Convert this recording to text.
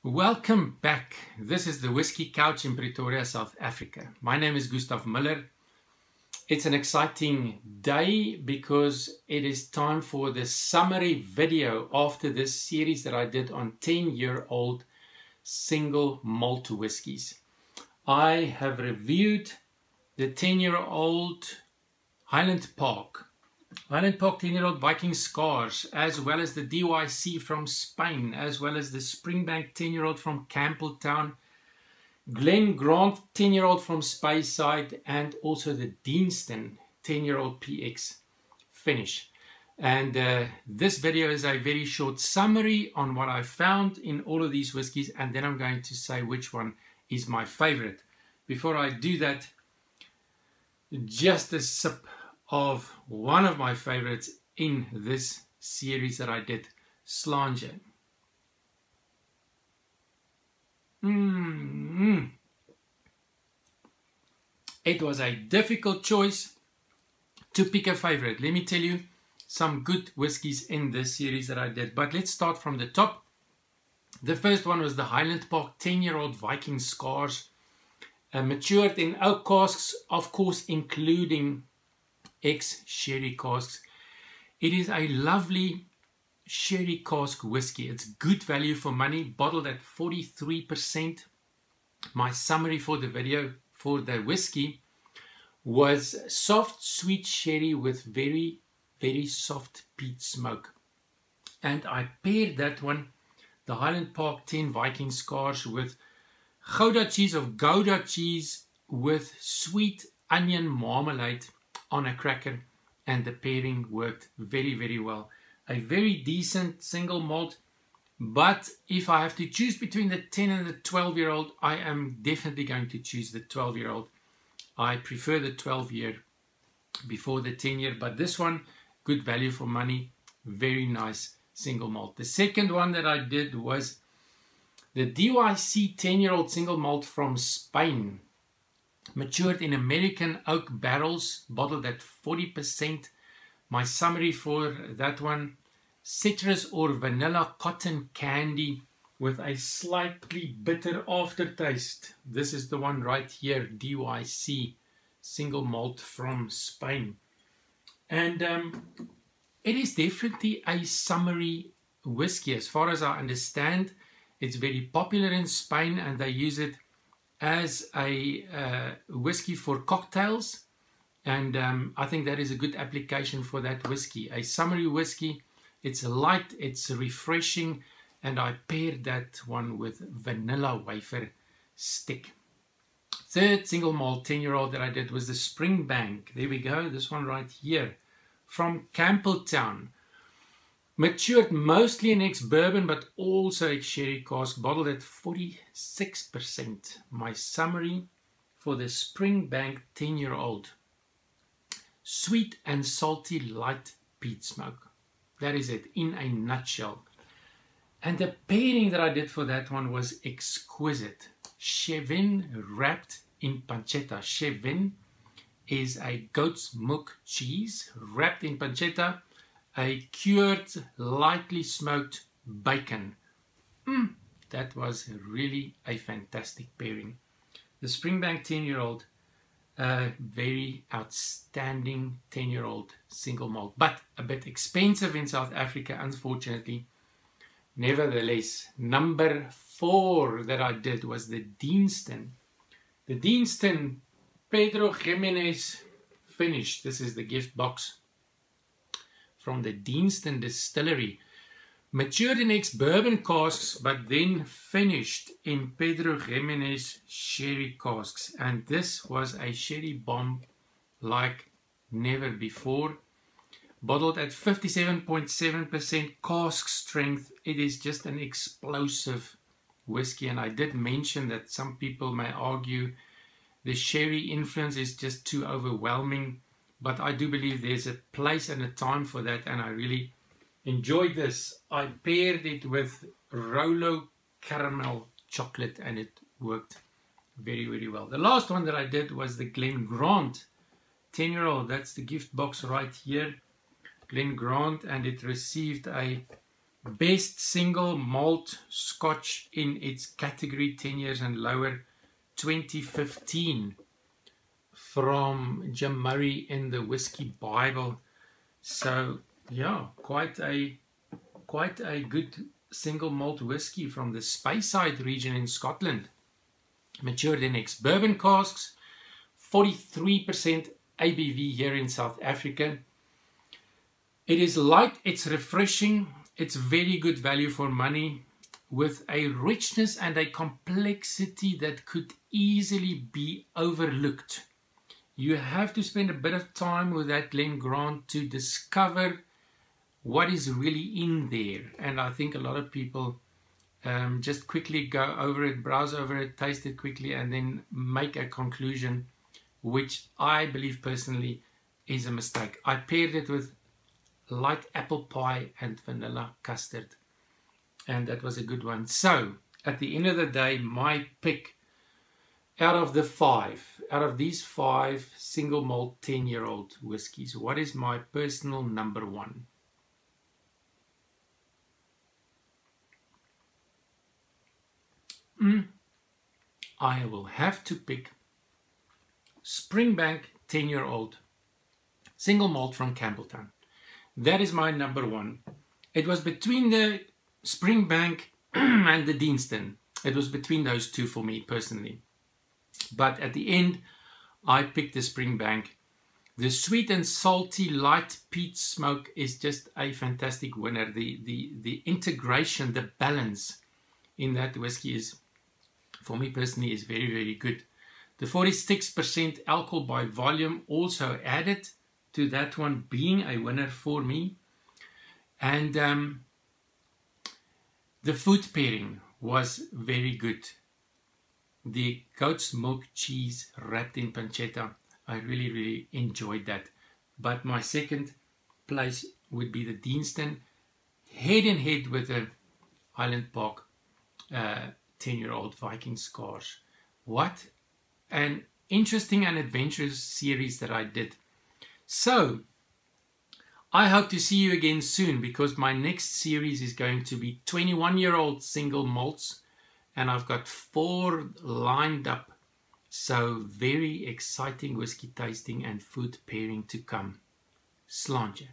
Welcome back. This is the Whiskey Couch in Pretoria, South Africa. My name is GUSTAV MULLER. It's an exciting day because it is time for the summary video after this series that I did on 10-year-old single malt whiskies. I have reviewed the 10-year-old Highland Park 10-year-old Viking Scars, as well as the DYC from Spain, as well as the Springbank 10-year-old from Campbelltown, Glen Grant 10-year-old from Speyside, and also the DEANSTON 10-year-old PX finish. And this video is a very short summary on what I found in all of these whiskies, and then I'm going to say which one is my favorite. Before I do that, just a sip of one of my favorites in this series that I did, Slanger. It was a difficult choice to pick a favorite. Let me tell you some good whiskies in this series that I did, but let's start from the top. The first one was the Highland Park 10-year-old Viking Scars, matured in oak casks, of course including ex-sherry casks. It is a lovely sherry cask whiskey. It's good value for money, bottled at 43%. My summary for the video for the whiskey was soft sweet sherry with very soft peat smoke, and I paired that one, the Highland Park 10 Viking Scars, with Gouda cheese of Gouda cheese with sweet onion marmalade on a cracker, and the pairing worked very well. A very decent single malt, but if I have to choose between the 10 and the 12-year-old, I am definitely going to choose the 12-year-old. I prefer the 12-year before the 10-year, but this one, good value for money, very nice single malt. The second one that I did was the DYC 10-year-old single malt from Spain, matured in American oak barrels, bottled at 40%. My summary for that one, citrus or vanilla cotton candy with a slightly bitter aftertaste. This is the one right here, DYC single malt from Spain. And it is definitely a summery whiskey. As far as I understand, it's very popular in Spain, and they use it as a whiskey for cocktails, and I think that is a good application for that whiskey. A summery whiskey, it's light, it's refreshing, and I paired that one with vanilla wafer stick. Third single malt 10-year-old that I did was the Springbank. There we go, this one right here from Campbelltown. Matured mostly in ex-Bourbon, but also ex-sherry cask, bottled at 46%. My summary for the Springbank 10-year-old. Sweet and salty light peat smoke. That is it in a nutshell. And the pairing that I did for that one was exquisite. Chevin wrapped in pancetta. Chevin is a goat's milk cheese wrapped in pancetta, a cured, lightly smoked bacon. That was really a fantastic pairing. The Springbank 10-year-old, very outstanding 10-year-old single malt, but a bit expensive in South Africa, unfortunately. Nevertheless, number 4 that I did was the DEANSTON. The DEANSTON Pedro Jimenez finish. This is the gift box from the DEANSTON distillery, matured in ex-Bourbon casks, but then finished in Pedro Jimenez sherry casks. And this was a sherry bomb like never before. Bottled at 57.7% cask strength. It is just an explosive whiskey, and I did mention that some people may argue the sherry influence is just too overwhelming. But I do believe there's a place and a time for that, and I really enjoyed this. I paired it with Rolo caramel chocolate, and it worked very well. The last one that I did was the Glen Grant 10-year-old. That's the gift box right here. Glen Grant, and it received a Best single malt Scotch in its category, 10 years and lower, 2015, from Jim Murray in the Whiskey Bible. So yeah, quite a good single malt whiskey from the Speyside region in Scotland. Matured in ex-Bourbon casks, 43% ABV here in South Africa. It is light, it's refreshing, it's very good value for money, with a richness and a complexity that could easily be overlooked. You have to spend a bit of time with that Glen Grant to discover what is really in there. And I think a lot of people just quickly go over it, browse over it, taste it quickly, and then make a conclusion, which I believe personally is a mistake. I paired it with light apple pie and vanilla custard, and that was a good one. So at the end of the day, my pick out of these five single malt 10-year-old whiskies, what is my personal number one? I will have to pick Springbank 10-year-old single malt from Campbelltown. That is my number one. It was between the Springbank and the DEANSTON. It was between those two for me personally. But at the end, I picked the Springbank. The sweet and salty light peat smoke is just a fantastic winner. The integration, the balance in that whiskey is, for me personally, is very, very good. The 46% alcohol by volume also added to that one being a winner for me. And the food pairing was very good. The goat's milk cheese wrapped in pancetta, I really, really enjoyed that. But my second place would be the DEANSTON, head in head with the Highland Park 10-year-old Viking scars. What an interesting and adventurous series that I did. So I hope to see you again soon, because my next series is going to be 21-year-old single malts, and I've got 4 lined up. So very exciting whiskey tasting and food pairing to come. Slàinte.